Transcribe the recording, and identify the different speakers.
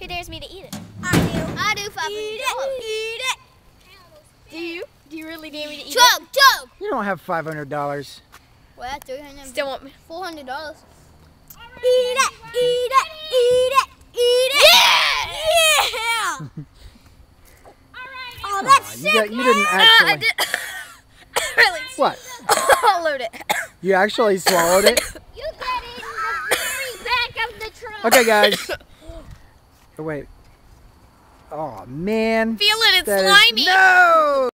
Speaker 1: Who dares me to eat it?
Speaker 2: I do.
Speaker 1: I do. $500.
Speaker 2: Eat it.
Speaker 1: Do you? Do you really dare me to eat
Speaker 2: Chug,
Speaker 1: it?
Speaker 2: chug.
Speaker 3: You don't have $500.
Speaker 1: Well, that's $300.
Speaker 4: Still want me?
Speaker 1: $400.
Speaker 2: Eat it. Eat it. Eat it. Eat it. Yeah. Yeah. Oh, that's sick,
Speaker 3: You didn't actually.
Speaker 4: I did. Really?
Speaker 3: What?
Speaker 4: I'll load it.
Speaker 3: You actually swallowed it?
Speaker 2: You get it in the very back of the trunk.
Speaker 3: Okay, guys. Oh, wait. Oh, man.
Speaker 4: Feel it, it's
Speaker 3: That is-
Speaker 4: slimy.
Speaker 3: No!